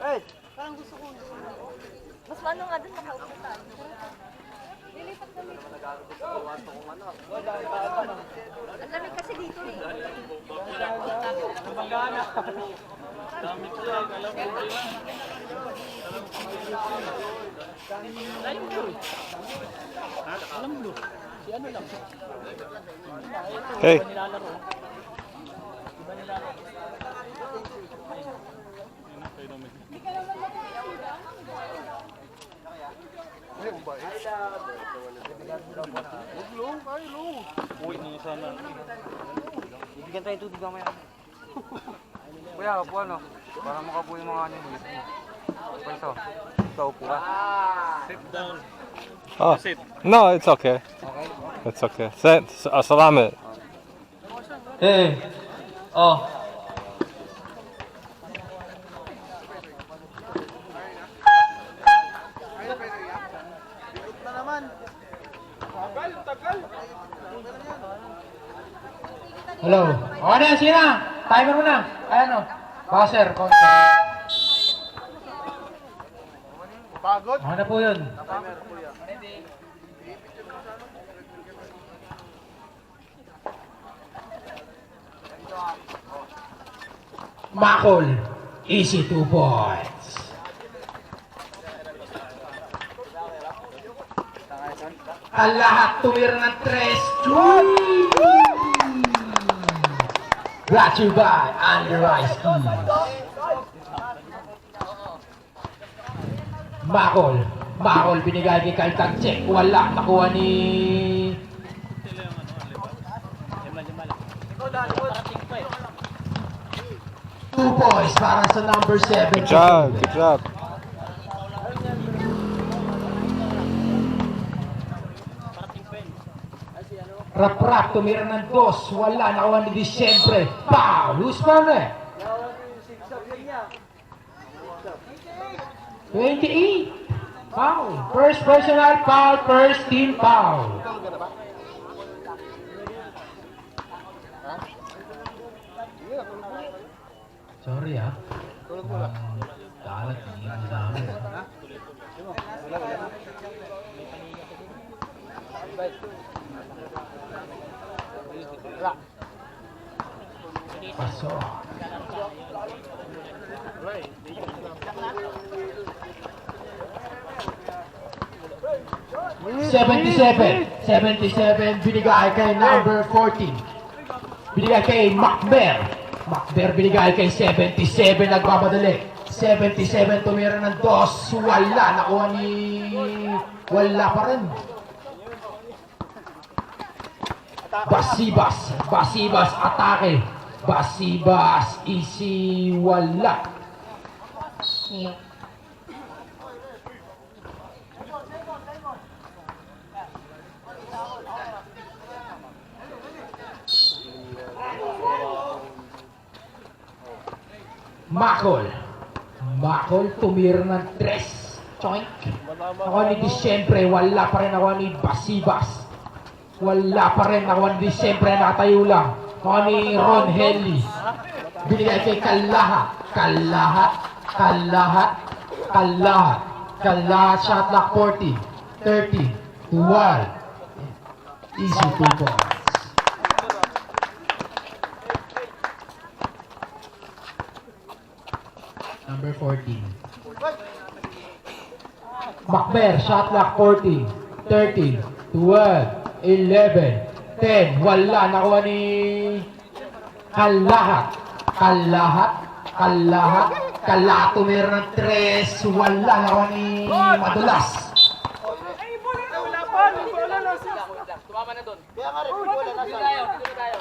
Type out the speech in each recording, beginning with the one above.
Parang gusto ko doon. Mas ano nga doon makaupo tayo. Lilipat kami. Ang lamig kasi dito eh. Magana. Dami ko lang, alam mo ba yun? Alam mo blue. Alam blue. Si ano lang. Hey. Iba nilalaro. Iba nilalaro. Uy, nung sana. Bibigyan tayo tubig mamaya. Kuya, upo ano? Para makabuo yung mga ano yung pwesto. Ikaw upo ka. Sit down. Oh, Sit. no, it's okay. It's okay. Salamat. Hey. Oh. Hello. Okay na, sige na. Timer mo na. Ayan o. Buzzer, konti. Pagod? Okay na po yun. Makol. Easy 2 points. Ang lahat tumira ng 3. Brought to you by Under Ice Tea. Makol binigay kay Kaltag check. Wala, nakuha ni... 2 points para sa number 7. Good job. Good job. Rap, tumira ng 2. Wala, nakuha ni Disyembre. Foul! Who's foul eh? 28. Foul. First personal foul, first team foul. Sorry ah. Kalat, hindi ang dami. Paso. 77 binigay kay number 14. Binigay kay Macber binigay kay 77, nagmamadali. 77 tumira ng 2, wala, nakuha ni... wala pa rin. Basibas, atake. Basibas, easy, wala. Makol, tumira ng 3. Choink. Ako ni Disyembre, wala pa rin ako ni Basibas. Wala pa rin ako ni Disyembre, natayo lang. Ako ni Ron Henley. Binigay kay Kalahat, shot lock 40, 30, 1. Easy 2 points. Number 14. Macber, shot clock 40, 30, 12, 11, 10. Wala, nakuha ni Kalahat, tumira ng 3. Wala, nakuha ni Madulas. Tumama na doon. Kaya nga rin, wala na sa tayo.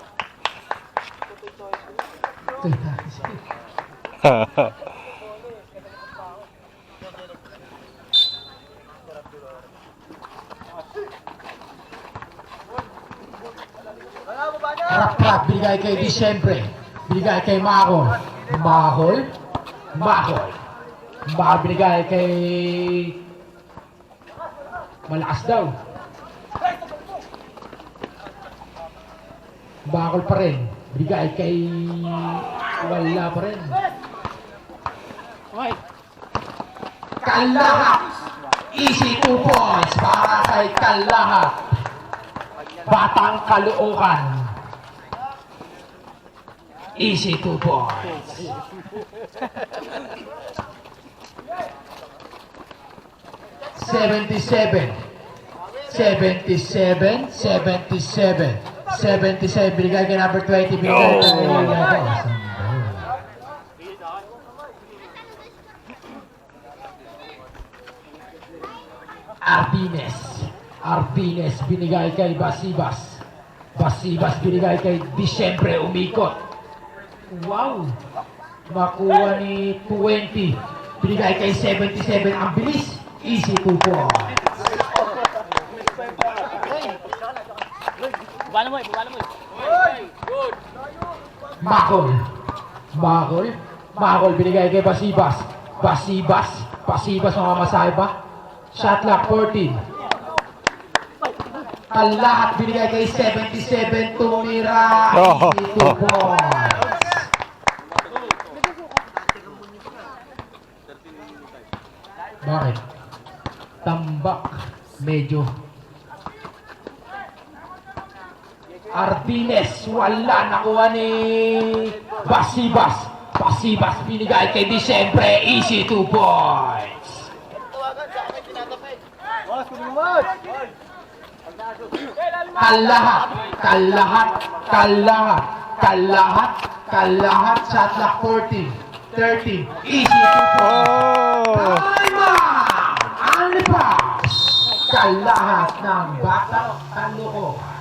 Rap, binigay kay Disyembre. Binigay kay Makol, binigay kay... malakas daw. Makol pa rin. Binigay kay... wala pa rin. Kalahat. Easy 2 points para kay Kalahat. Batang Caloocan. Easy 2 points. 77. 77. 77. Binigay kay number 20. Binigay kay Arbines binigay kay Basibas. Basibas binigay kay Disyembre, umikot. Wow! Makuha ni 20. Binigay kay 77. Ang bilis. Easy 2 points. Bala mo. Makol binigay kay Basibas. Basibas mamamasahe ba? Shot clock 14. Kalahat binigay kay 77. Tumira. Easy 2 points. Bakit? Tambak. Medyo. Arbines, wala, nakuha ni Basibas. Basibas binigay kay Disyembre. Easy 2 points. Boss, kumulumot! Kalahat. Shot clock 14. 13. Easy 2 points. Oh! Time out! Only pass. Kalahat ng Batang Caloocan.